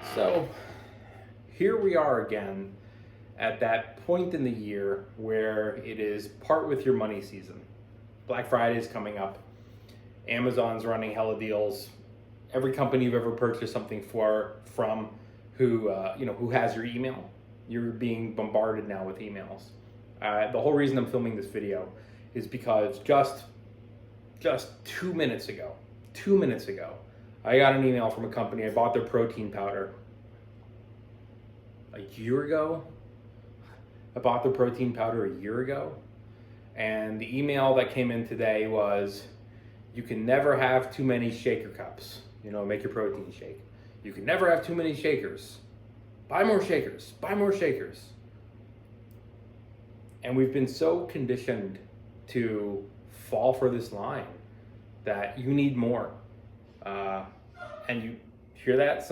So here we are again at that point in the year where it is part with your money season. Black Friday is coming up. Amazon's running hella deals. Every company you've ever purchased something from who has your email, you're being bombarded now with emails. The whole reason I'm filming this video is because just 2 minutes ago, I got an email from a company. I bought their protein powder a year ago. I bought the protein powder a year ago. And the email that came in today was, you can never have too many shaker cups, make your protein shake. You can never have too many shakers. Buy more shakers, buy more shakers. And we've been so conditioned to fall for this line that you need more. And you hear that?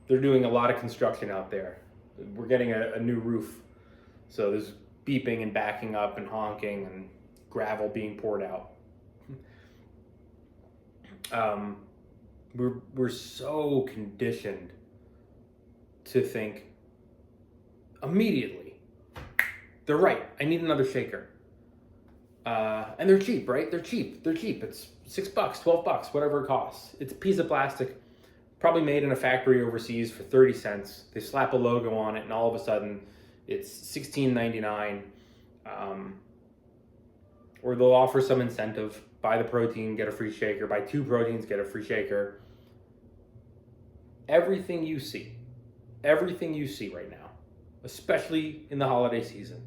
They're doing a lot of construction out there. We're getting a new roof. So there's beeping and backing up and honking and gravel being poured out. We're so conditioned to think immediately, they're right, I need another shaker. And they're cheap, right? They're cheap. It's $6, $12, whatever it costs. It's a piece of plastic, probably made in a factory overseas for 30 cents. They slap a logo on it and all of a sudden it's $16.99. Or they'll offer some incentive. Buy the protein, get a free shaker. Buy 2 proteins, get a free shaker. Everything you see right now, especially in the holiday season,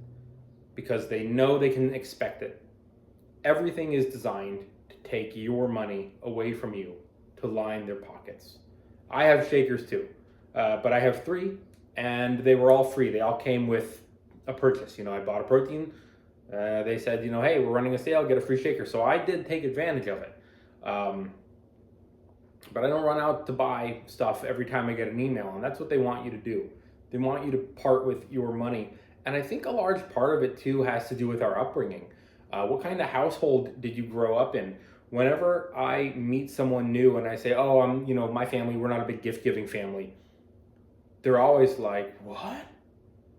because they know they can expect it. Everything is designed to take your money away from you to line their pockets. I have shakers too, but I have 3 and they were all free. They all came with a purchase. I bought a protein. They said, hey, we're running a sale, get a free shaker. So I did take advantage of it. But I don't run out to buy stuff every time I get an email. And that's what they want you to do. They want you to part with your money. And I think a large part of it too has to do with our upbringing. What kind of household did you grow up in? Whenever I meet someone new and I say, oh, my family, we're not a big gift giving family. They're always like, what?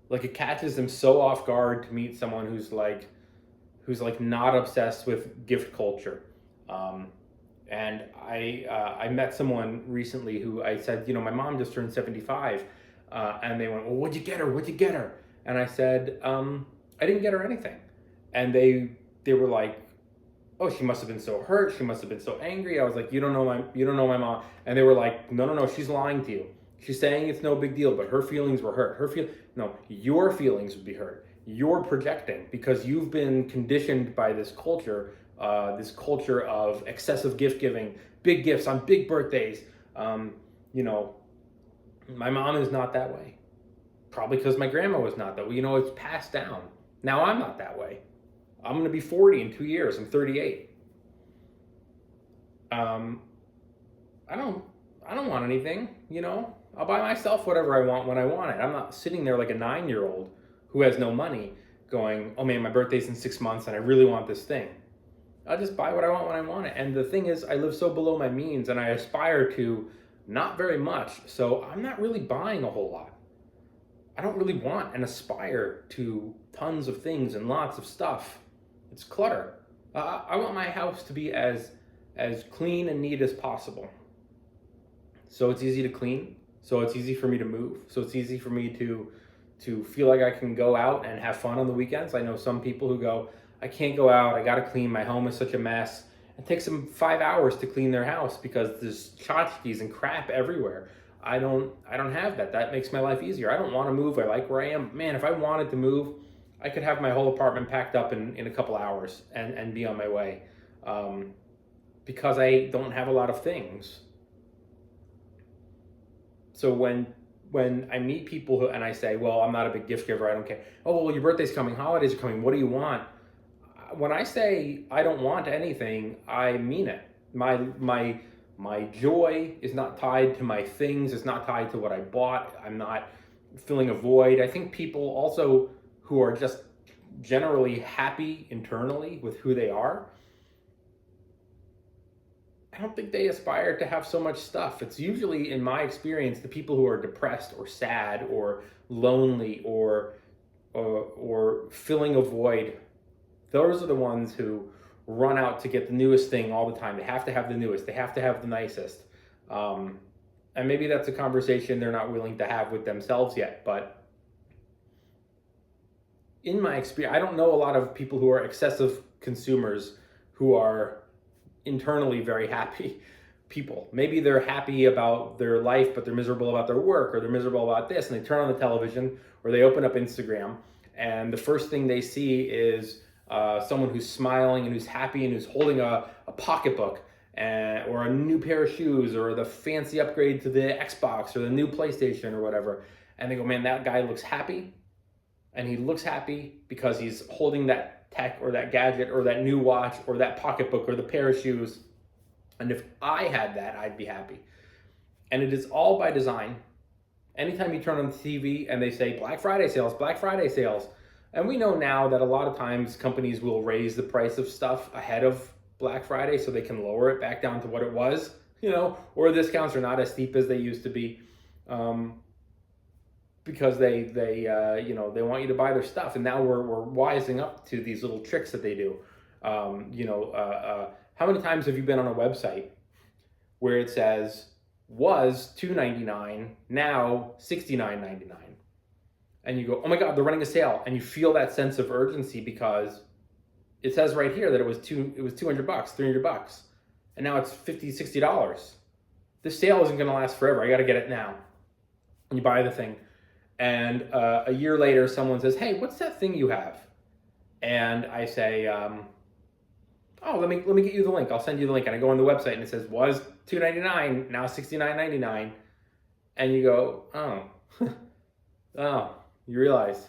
Like, it catches them so off guard to meet someone who's not obsessed with gift culture. And I met someone recently who I said, my mom just turned 75. And they went, well, what'd you get her? And I said, I didn't get her anything. And they were like, oh, she must have been so hurt. She must have been so angry. I was like, you don't know my mom. And they were like, no, she's lying to you. She's saying it's no big deal, but her feelings were hurt. No, your feelings would be hurt. You're projecting because you've been conditioned by this culture of excessive gift giving, big gifts on big birthdays. My mom is not that way. Probably because my grandma was not that way. It's passed down. Now I'm not that way. I'm going to be 40 in 2 years. I'm 38. I don't want anything, I'll buy myself whatever I want when I want it. I'm not sitting there like a 9-year-old who has no money going, oh man, my birthday's in 6 months and I really want this thing. I'll just buy what I want when I want it. And the thing is, I live so below my means and I aspire to not very much. So I'm not really buying a whole lot. I don't really want and aspire to tons of things and lots of stuff. It's clutter. I want my house to be as clean and neat as possible. So it's easy to clean. So it's easy for me to move. So it's easy for me to feel like I can go out and have fun on the weekends. I know some people who go, I can't go out. I got to clean. My home is such a mess. It takes them 5 hours to clean their house because there's tchotchkes and crap everywhere. I don't have that. That makes my life easier. I don't want to move. I like where I am. Man, if I wanted to move, I could have my whole apartment packed up in a couple hours and be on my way. Because I don't have a lot of things. So when I meet people and I say, well, I'm not a big gift giver, I don't care. Oh, well, your birthday's coming, holidays are coming, what do you want? When I say I don't want anything, I mean it. My joy is not tied to my things, it's not tied to what I bought. I'm not filling a void. I think people also who are just generally happy internally with who they are, I don't think they aspire to have so much stuff. It's usually, in my experience, the people who are depressed or sad or lonely or filling a void. Those are the ones who run out to get the newest thing all the time. They have to have the newest. They have to have the nicest. Um, and maybe that's a conversation they're not willing to have with themselves yet. But in my experience, I don't know a lot of people who are excessive consumers who are internally very happy people. Maybe they're happy about their life, but they're miserable about their work, or they're miserable about this, and they turn on the television or they open up Instagram, and the first thing they see is someone who's smiling and who's happy and who's holding a pocketbook or a new pair of shoes or the fancy upgrade to the Xbox or the new PlayStation or whatever. And they go, man, that guy looks happy. And he looks happy because he's holding that tech or that gadget or that new watch or that pocketbook or the pair of shoes. And if I had that, I'd be happy. And it is all by design. Anytime you turn on the TV and they say Black Friday sales, Black Friday sales. And we know now that a lot of times companies will raise the price of stuff ahead of Black Friday so they can lower it back down to what it was, or discounts are not as steep as they used to be. Because they want you to buy their stuff, and now we're wising up to these little tricks that they do. How many times have you been on a website where it says was $2.99, now $69.99, and you go, oh my God, they're running a sale, and you feel that sense of urgency because it says right here that it was $200, $300, and now it's $50, $60. This sale isn't going to last forever. I got to get it now. And you buy the thing. And a year later, someone says, hey, what's that thing you have? And I say, let me get you the link. I'll send you the link. And I go on the website and it says, was $2.99, now $69.99. And you go, oh, you realize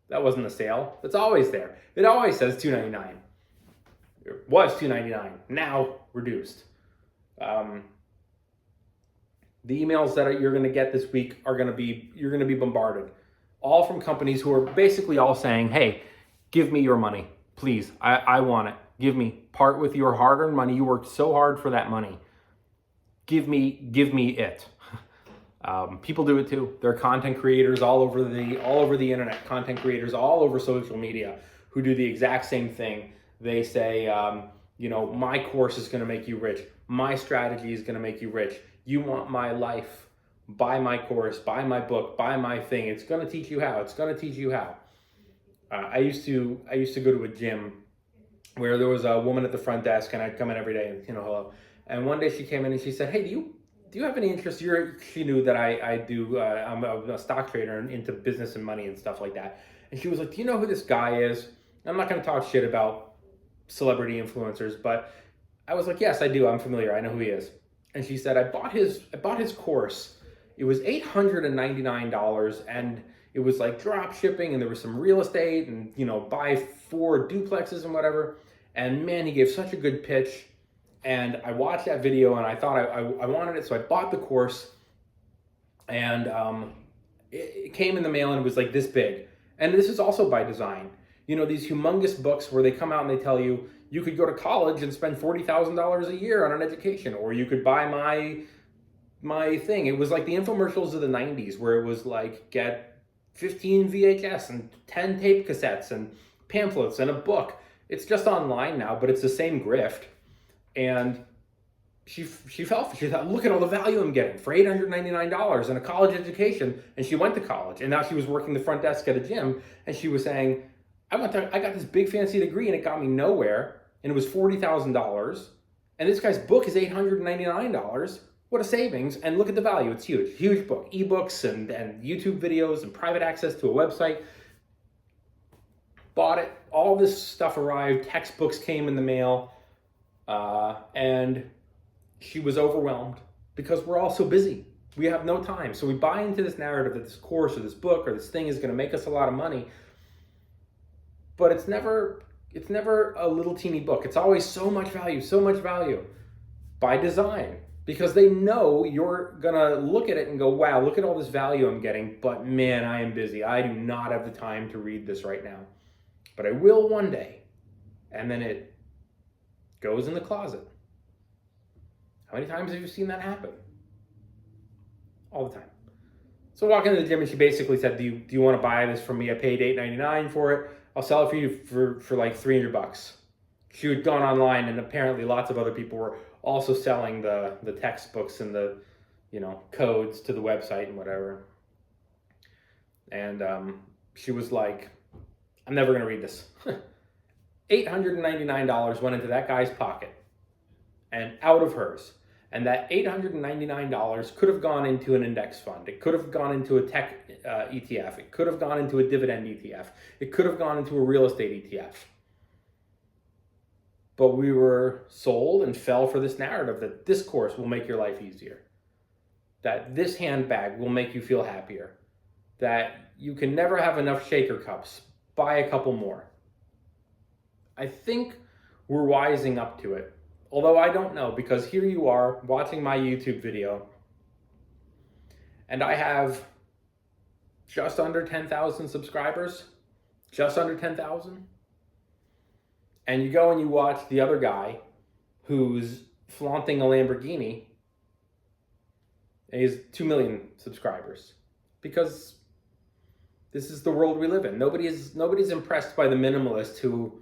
that wasn't a sale. It's always there. It always says $2.99. It was $2.99, now reduced. The emails that you're going to get this week you're going to be bombarded, all from companies who are basically all saying, hey, give me your money, please. I want it. Give me, part with your hard-earned money. You worked so hard for that money. Give me it. People do it too. There are content creators all over the internet, content creators all over social media who do the exact same thing. They say, my course is going to make you rich. My strategy is going to make you rich. You want my life, buy my course, buy my book, buy my thing. It's going to teach you how. It's going to teach you how. I used to go to a gym where there was a woman at the front desk, and I'd come in every day and hello. And one day she came in and she said, hey, do you have any interest? She knew that I do. I'm a stock trader and into business and money and stuff like that. And she was like, do you know who this guy is? I'm not going to talk shit about celebrity influencers, but I was like, yes, I do. I'm familiar. I know who he is. And she said, I bought his course. It was $899, and it was like drop shipping, and there was some real estate, and buy 4 duplexes and whatever. And man, he gave such a good pitch. And I watched that video, and I thought I wanted it, so I bought the course. And it came in the mail, and it was like this big. And this is also by design. These humongous books where they come out and they tell you, you could go to college and spend $40,000 a year on an education, or you could buy my thing. It was like the infomercials of the 90s where it was like, get 15 VHS and 10 tape cassettes and pamphlets and a book. It's just online now, but it's the same grift. And she fell. She thought, look at all the value I'm getting for $899 and a college education. And she went to college, and now she was working the front desk at a gym, and she was saying, I got this big fancy degree and it got me nowhere, and it was $40,000, and this guy's book is $899. What a savings. And look at the value. It's huge book, ebooks and YouTube videos and private access to a website. Bought it. All this stuff arrived. Textbooks came in the mail, and she was overwhelmed because we're all so busy. We have no time. So we buy into this narrative that this course or this book or this thing is going to make us a lot of money. But it's never a little teeny book. It's always so much value by design, because they know you're gonna look at it and go, wow, look at all this value I'm getting, but man, I am busy. I do not have the time to read this right now, but I will one day. And then it goes in the closet. How many times have you seen that happen? All the time. So I walk into the gym and she basically said, do you want to buy this from me? I paid $8.99 for it. I'll sell it for you for like $300. She had gone online, and apparently lots of other people were also selling the textbooks and the, codes to the website and whatever. And she was like, I'm never going to read this. $899 went into that guy's pocket and out of hers. And that $899 could have gone into an index fund. It could have gone into a tech ETF. It could have gone into a dividend ETF. It could have gone into a real estate ETF. But we were sold and fell for this narrative that this course will make your life easier, that this handbag will make you feel happier, that you can never have enough shaker cups, buy a couple more. I think we're wising up to it. Although I don't know, because here you are watching my YouTube video, and I have just under 10,000 subscribers, just under 10,000. And you go and you watch the other guy who's flaunting a Lamborghini, and he has 2 million subscribers, because this is the world we live in. Nobody's impressed by the minimalist who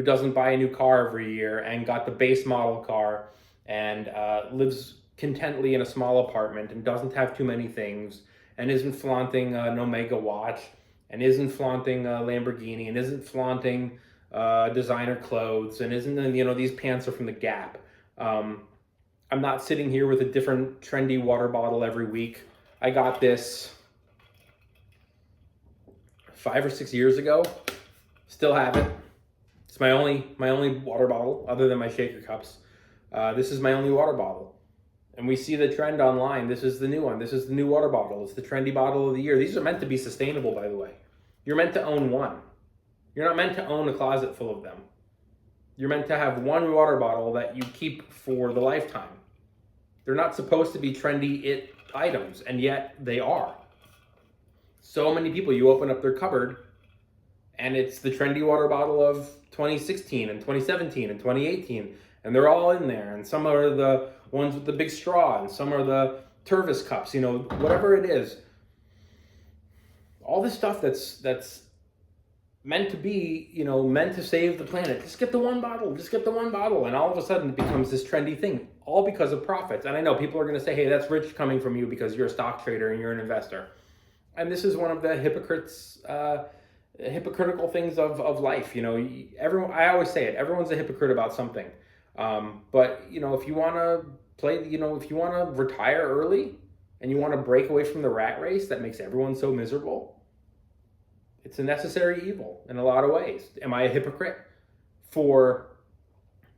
doesn't buy a new car every year and got the base model car and lives contently in a small apartment and doesn't have too many things and isn't flaunting an Omega watch and isn't flaunting a Lamborghini and isn't flaunting designer clothes and isn't, these pants are from the Gap. I'm not sitting here with a different trendy water bottle every week. I got this 5 or 6 years ago. Still have it. It's my only water bottle other than my shaker cups. This is my only water bottle. And we see the trend online. This is the new one. This is the new water bottle. It's the trendy bottle of the year. These are meant to be sustainable, by the way. You're meant to own one. You're not meant to own a closet full of them. You're meant to have one water bottle that you keep for the lifetime. They're not supposed to be trendy items, and yet they are. So many people, you open up their cupboard, and it's the trendy water bottle of 2016 and 2017 and 2018, and they're all in there. And some are the ones with the big straw, and some are the Tervis cups, whatever it is. All this stuff that's meant to be, meant to save the planet. Just get the one bottle, and all of a sudden it becomes this trendy thing, all because of profits. And I know people are going to say, hey, that's rich coming from you because you're a stock trader and you're an investor. And this is one of the hypocritical things of life. Everyone, I always say it, everyone's a hypocrite about something. But if you want to if you want to retire early and you want to break away from the rat race that makes everyone so miserable, it's a necessary evil in a lot of ways. Am I a hypocrite for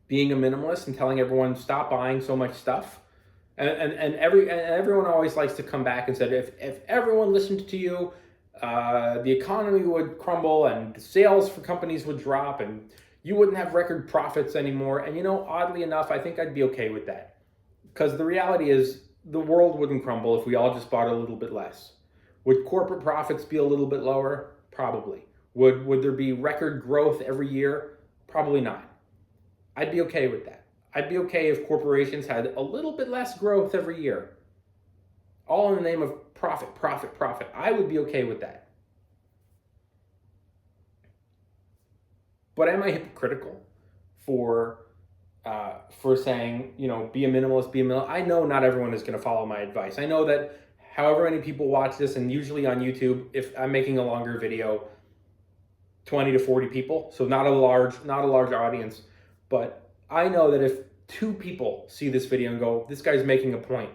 being a minimalist and telling everyone stop buying so much stuff? And everyone always likes to come back and say, if everyone listened to you, the economy would crumble and sales for companies would drop and you wouldn't have record profits anymore. And oddly enough, I think I'd be okay with that, because the reality is the world wouldn't crumble if we all just bought a little bit less. Would corporate profits be a little bit lower? Probably. Would there be record growth every year? Probably not. I'd be okay with that. I'd be okay if corporations had a little bit less growth every year, all in the name of profit. I would be okay with that. But am I hypocritical for saying, be a minimalist, I know not everyone is going to follow my advice. I know that however many people watch this, and usually on YouTube, if I'm making a longer video, 20 to 40 people, so not a large audience, but I know that if 2 people see this video and go, this guy's making a point,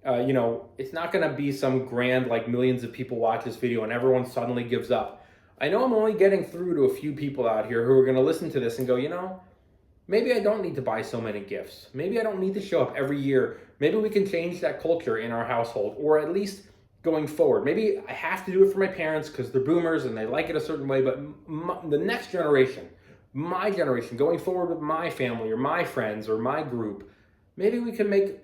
it's not going to be some grand, like millions of people watch this video and everyone suddenly gives up. I know I'm only getting through to a few people out here who are going to listen to this and go, maybe I don't need to buy so many gifts. Maybe I don't need to show up every year. Maybe we can change that culture in our household, or at least going forward. Maybe I have to do it for my parents because they're boomers and they like it a certain way, but the next generation, my generation, going forward with my family or my friends or my group, maybe we can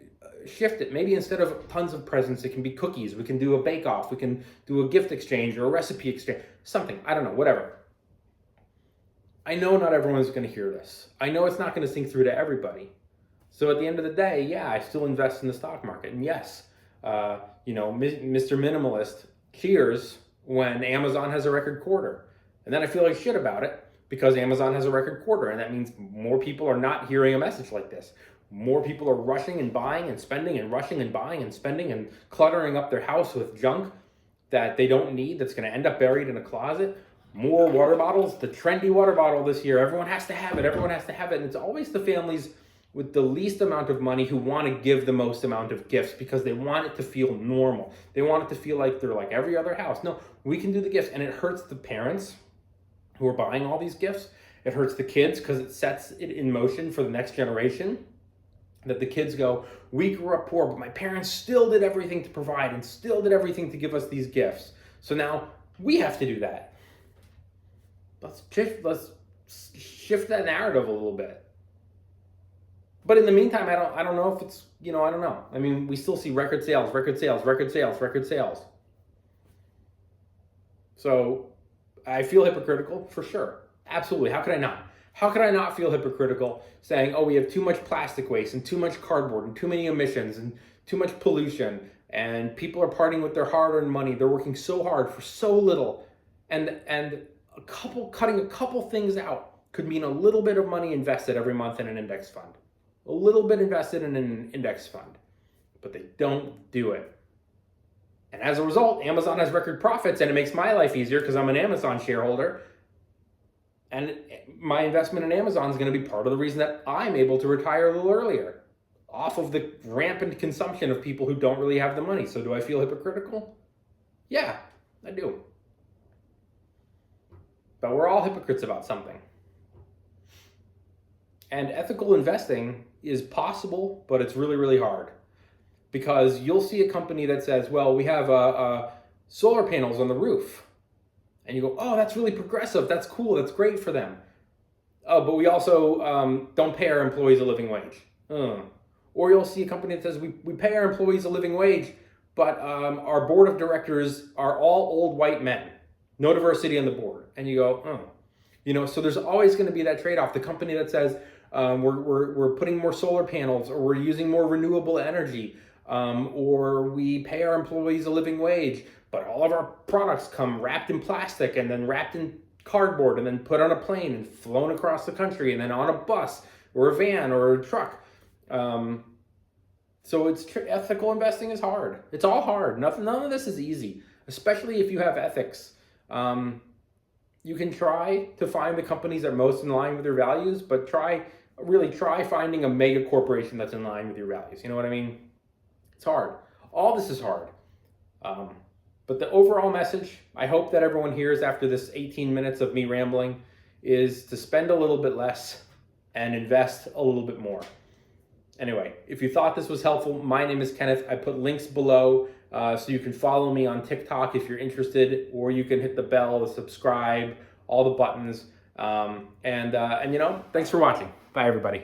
shift it. Maybe instead of tons of presents, it can be cookies. We can do a bake-off. We can do a gift exchange or a recipe exchange. Something. I don't know. Whatever. I know not everyone's going to hear this. I know it's not going to sink through to everybody. So at the end of the day, yeah, I still invest in the stock market. And yes, Mr. Minimalist cheers when Amazon has a record quarter. And then I feel like shit about it because Amazon has a record quarter. And that means more people are not hearing a message like this. More people are rushing and buying and spending and rushing and buying and spending and cluttering up their house with junk that they don't need, that's going to end up buried in a closet. More water bottles, the trendy water bottle this year. Everyone has to have it. Everyone has to have it. And it's always the families with the least amount of money who want to give the most amount of gifts because they want it to feel normal. They want it to feel like they're like every other house. No, we can do the gifts. And it hurts the parents who are buying all these gifts. It hurts the kids because it sets it in motion for the next generation. That the kids go, we grew up poor, but my parents still did everything to provide and still did everything to give us these gifts. So now we have to do that. Let's shift that narrative a little bit. But in the meantime, I don't know if it's, I don't know. I mean, we still see record sales. So I feel hypocritical for sure. Absolutely. How could I not? How could I not feel hypocritical saying, oh, we have too much plastic waste and too much cardboard and too many emissions and too much pollution and people are parting with their hard-earned money. They're working so hard for so little. And cutting a couple things out could mean a little bit of money invested every month in an index fund. A little bit invested in an index fund. But they don't do it. And as a result, Amazon has record profits and it makes my life easier because I'm an Amazon shareholder. And my investment in Amazon is going to be part of the reason that I'm able to retire a little earlier off of the rampant consumption of people who don't really have the money. So do I feel hypocritical? Yeah, I do. But we're all hypocrites about something. And ethical investing is possible, but it's really, really hard. Because you'll see a company that says, well, we have solar panels on the roof. And you go, oh, that's really progressive. That's cool. That's great for them. Oh, but we also don't pay our employees a living wage. Or you'll see a company that says we pay our employees a living wage, but our board of directors are all old white men. No diversity on the board. And you go, so there's always going to be that trade-off. The company that says we're putting more solar panels, or we're using more renewable energy, or we pay our employees a living wage, but all of our products come wrapped in plastic and then wrapped in cardboard and then put on a plane and flown across the country and then on a bus or a van or a truck. So ethical investing is hard. It's all hard. None of this is easy, especially if you have ethics. You can try to find the companies that are most in line with your values, but try finding a mega corporation that's in line with your values. You know what I mean? It's hard. All this is hard. But the overall message, I hope that everyone hears after this 18 minutes of me rambling, is to spend a little bit less and invest a little bit more. Anyway, if you thought this was helpful, my name is Kenneth. I put links below so you can follow me on TikTok if you're interested, or you can hit the bell, the subscribe, all the buttons. Thanks for watching. Bye, everybody.